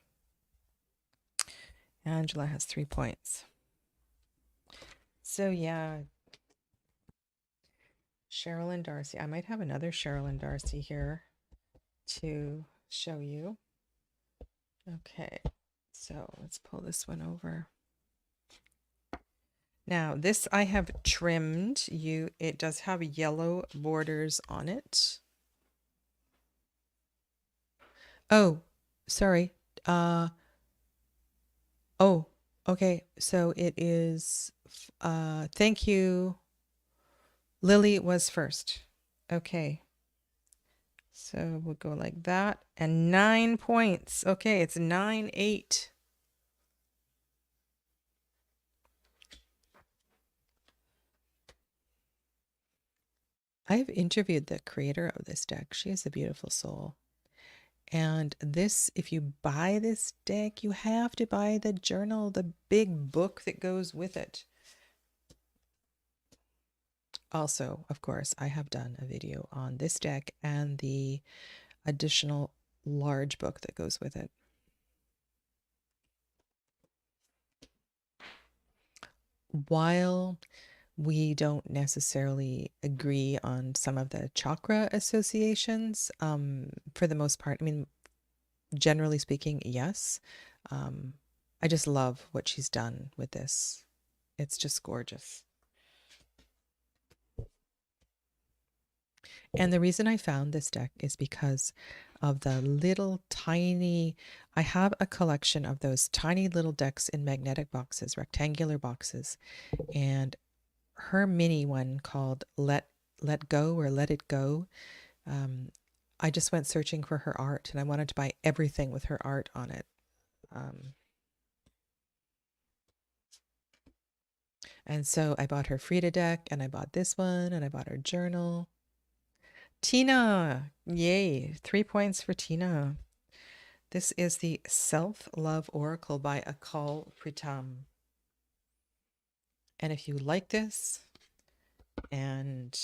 Angela has 3 points. So yeah, Cheryl and Darcy. I might have another Cheryl and Darcy here to show you. Okay, so let's pull this one over. Now this I have trimmed. It does have yellow borders on it. Oh, sorry. Oh, okay. So it is, thank you. Lily was first. Okay. So we'll go like that. And 9 points. Okay, it's 9-8. I've interviewed the creator of this deck. She is a beautiful soul. And this, if you buy this deck, you have to buy the journal, the big book that goes with it. Also, of course, I have done a video on this deck and the additional large book that goes with it. While we don't necessarily agree on some of the chakra associations, for the most part, I mean, generally speaking, yes. I just love what she's done with this. It's just gorgeous. And the reason I found this deck is because of the little tiny, I have a collection of those tiny little decks in magnetic boxes, rectangular boxes, and her mini one called Let Go or Let It Go. I just went searching for her art and I wanted to buy everything with her art on it. And so I bought her Frida deck and I bought this one and I bought her journal. Tina, yay, 3 points for Tina. This is the Self-Love Oracle by Akal Pritam. And if you like this and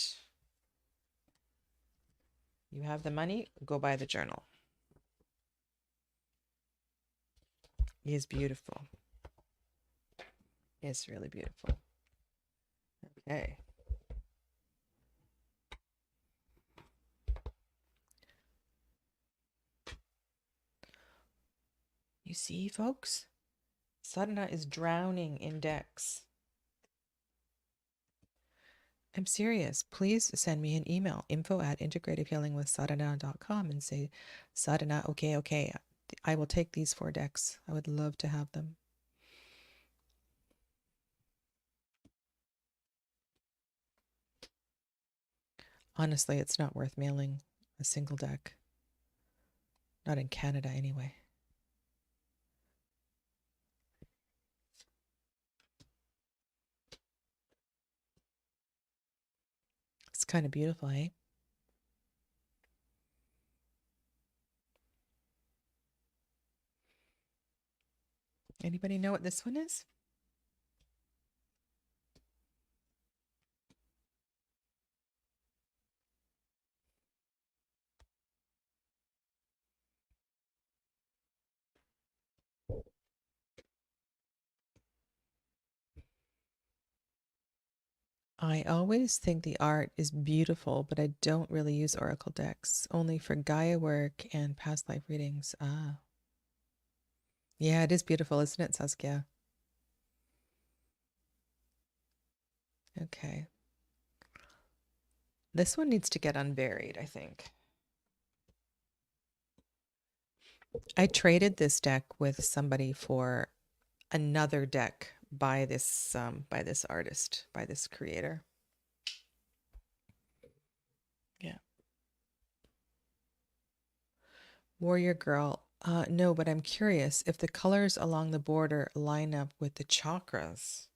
you have the money, go buy the journal. It is beautiful. It's really beautiful. Okay. You see, folks? Sadhana is drowning in decks. I'm serious. Please send me an email, info@integrativehealingwithsadhana.com, and say, Sadhana, okay. I will take these 4 decks. I would love to have them. Honestly, it's not worth mailing a single deck. Not in Canada, anyway. It's kind of beautiful, eh? Anybody know what this one is? I always think the art is beautiful, but I don't really use Oracle decks, only for Gaia work and past life readings. Ah. Yeah, it is beautiful, isn't it, Saskia? Okay. This one needs to get unburied, I think. I traded this deck with somebody for another deck by this artist, by this creator. Yeah. Warrior Girl. No, but I'm curious if the colors along the border line up with the chakras.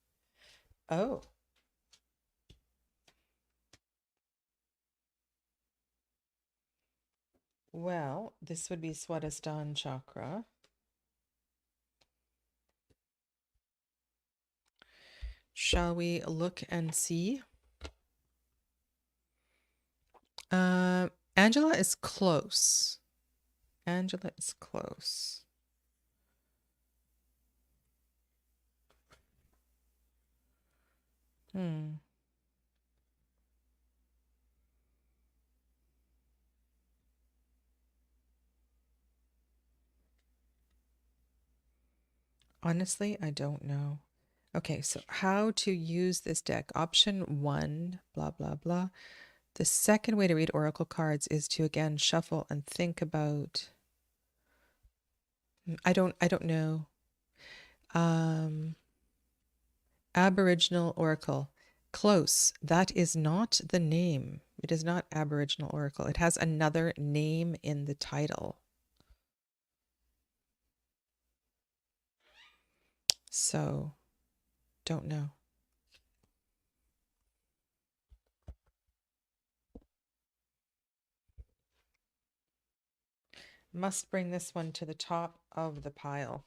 Oh. Well, this would be Swadhisthana chakra. Shall we look and see? Angela is close. Angela is close. Honestly, I don't know. Okay, so how to use this deck. Option 1, blah, blah, blah. The second way to read Oracle cards is to, again, shuffle and think about... I don't know. Aboriginal Oracle. Close. That is not the name. It is not Aboriginal Oracle. It has another name in the title. So, don't know. Must bring this one to the top of the pile.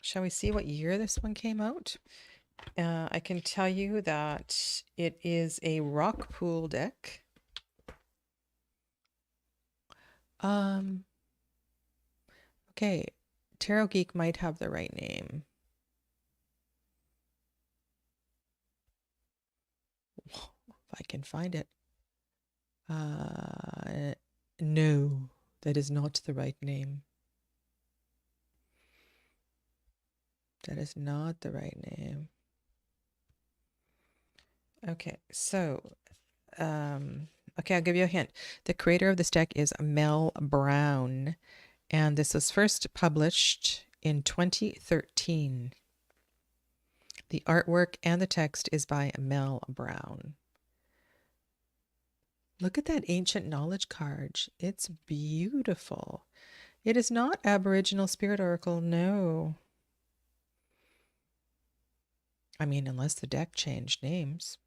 Shall we see what year this one came out? I can tell you that it is a rock pool deck. Okay, Tarot Geek might have the right name. If I can find it. No, that is not the right name. That is not the right name. Okay, so, okay, I'll give you a hint. The creator of this deck is Mel Brown, and this was first published in 2013. The artwork and the text is by Mel Brown. Look at that ancient knowledge card. It's beautiful. It is not Aboriginal Spirit Oracle, no. I mean, unless the deck changed names.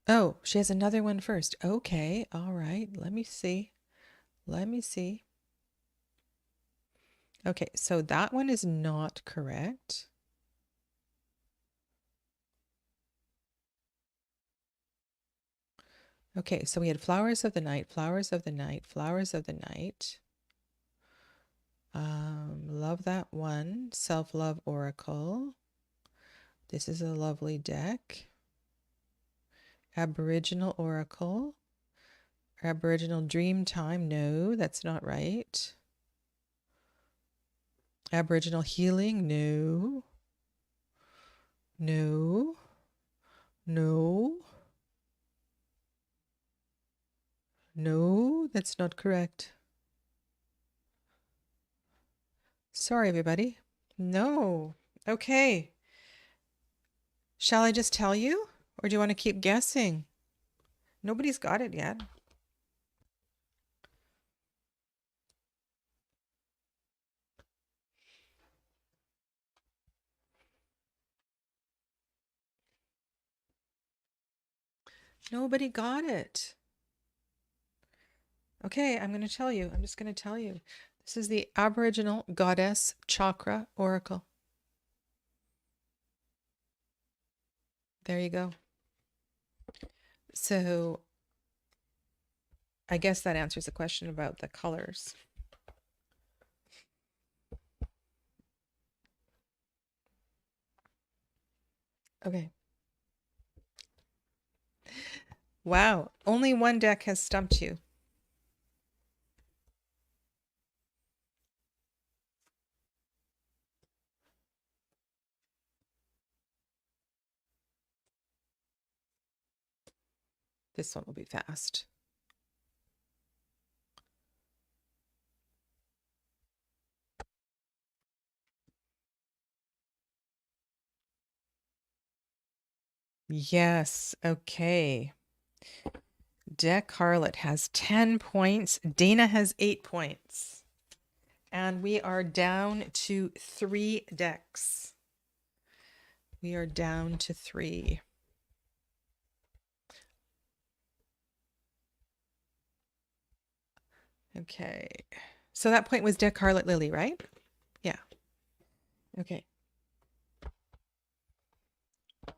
Oh, she has another one first. Okay, all right. Let me see. Let me see. Okay, so that one is not correct. Okay, so we had Flowers of the Night, Flowers of the Night, Flowers of the Night. Love that one. Self-Love Oracle. This is a lovely deck. Aboriginal Oracle. Aboriginal Dreamtime. No, that's not right. Aboriginal Healing. No. No. No. No, that's not correct. Sorry, everybody. No. Okay. Shall I just tell you? Or do you want to keep guessing? Nobody's got it yet. Nobody got it. Okay, I'm going to tell you. I'm just going to tell you. This is the Aboriginal Goddess Chakra Oracle. There you go. So I guess that answers the question about the colors. Okay. Wow, only one deck has stumped you. This one will be fast. Yes. Okay. Deck Harlot has 10 points. Dana has 8 points. And we are down to 3 decks. We are down to 3. Okay. So that point was Deck Harlot Lily, right? Yeah. Okay.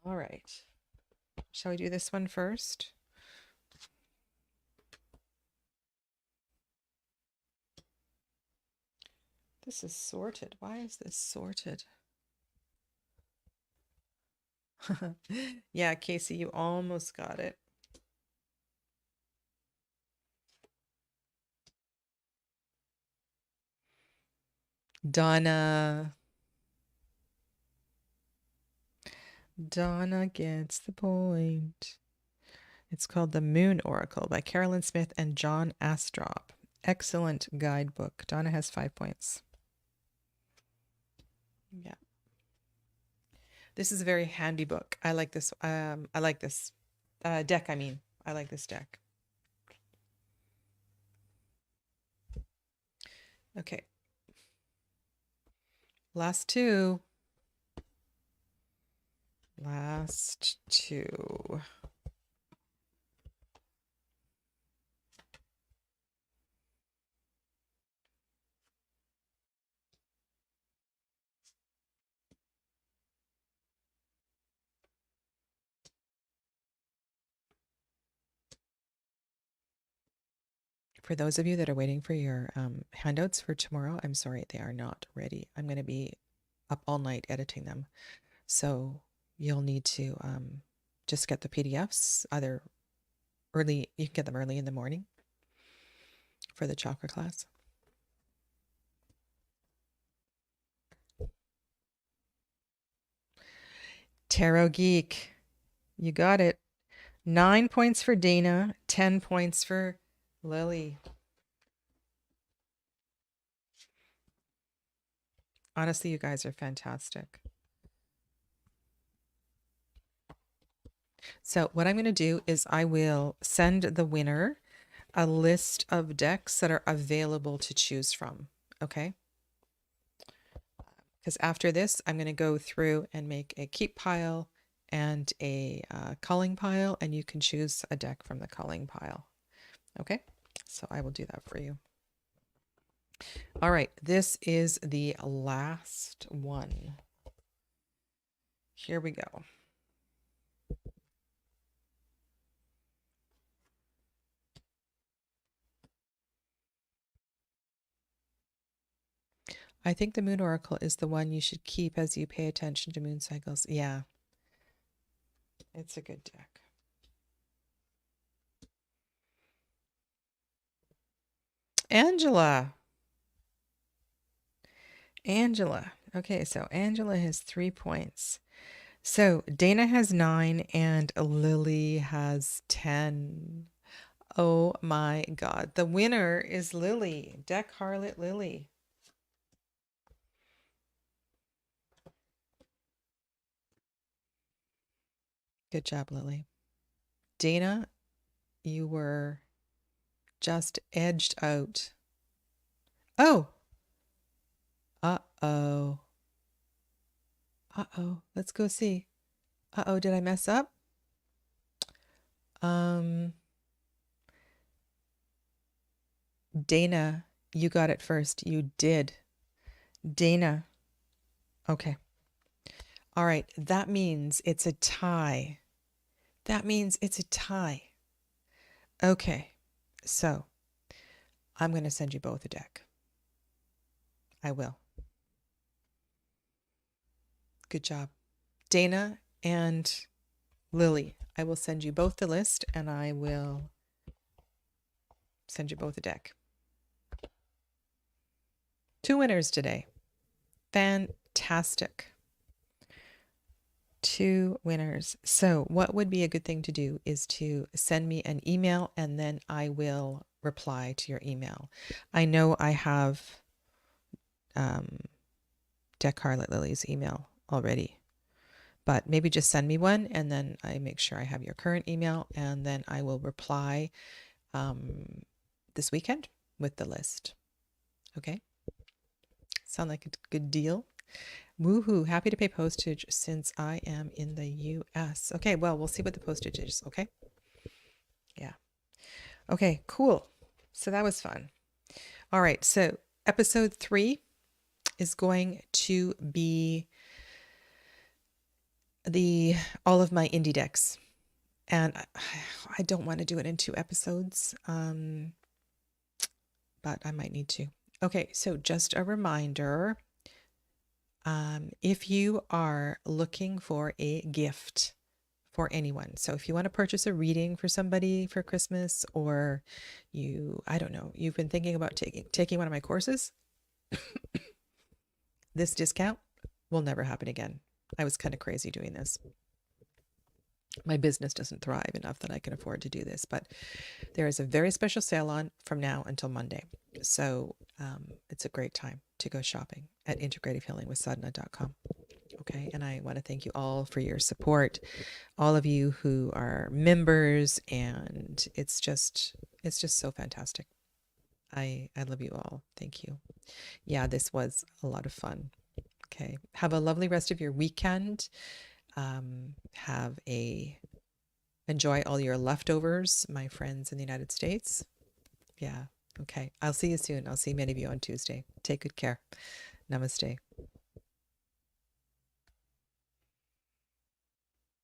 All right. Shall we do this one first? This is sorted. Why is this sorted? Yeah, Casey, you almost got it. Donna gets the point. It's called The Moon Oracle by Carolyn Smith and John Astrop. Excellent guidebook. Donna has 5 points. Yeah. This is a very handy book. I like this. I like this deck. I mean, I like this deck. Okay. Last two. Last two. For those of you that are waiting for your handouts for tomorrow, I'm sorry, they are not ready. I'm going to be up all night editing them. So you'll need to just get the PDFs either early, you can get them early in the morning for the Chakra class. Tarot Geek, you got it. 9 points for Dana, 10 points for Lily. Honestly, you guys are fantastic. So what I'm going to do is I will send the winner a list of decks that are available to choose from. Okay. Because after this, I'm going to go through and make a keep pile and a culling pile, and you can choose a deck from the culling pile. Okay. So I will do that for you. All right. This is the last one. Here we go. I think the Moon Oracle is the one you should keep as you pay attention to moon cycles. Yeah. It's a good deck. Angela. Okay, so Angela has 3 points. So Dana has 9 and Lily has 10. Oh my God. The winner is Lily. Deck Harlot Lily. Good job, Lily. Dana, you were just edged out. Oh. Uh-oh. Uh-oh. Let's go see. Uh-oh, did I mess up? Dana, you got it first. You did. Dana. Okay. All right. That means it's a tie. That means it's a tie. Okay. So I'm going to send you both a deck. I will. Good job. Dana and Lily, I will send you both the list and I will send you both a deck. 2 winners today. Fantastic. 2 winners. So what would be a good thing to do is to send me an email and then I will reply to your email. I know I have Deck Harlot Lily's email already, but maybe just send me one, and then I make sure I have your current email, and then I will reply this weekend with the list. Okay? Sound like a good deal? Woohoo! Happy to pay postage since I am in the US. Okay, well, we'll see what the postage is. Okay? Yeah. Okay, cool. So that was fun. All right, so episode 3 is going to be all of my indie decks. And I don't want to do it in 2 episodes, but I might need to. Okay, so just a reminder, if you are looking for a gift for anyone, so if you want to purchase a reading for somebody for Christmas, or I don't know, you've been thinking about taking one of my courses, this discount will never happen again. I was kind of crazy doing this. My business doesn't thrive enough that I can afford to do this, but there is a very special sale on from now until Monday. So it's a great time to go shopping at integrativehealingwithsadhana.com. Okay, and I want to thank you all for your support, all of you who are members, and it's just so fantastic. I love you all. Thank you. Yeah, this was a lot of fun. Okay, have a lovely rest of your weekend. Enjoy all your leftovers, my friends in the United States. Yeah. Okay. I'll see you soon. I'll see many of you on Tuesday. Take good care. Namaste.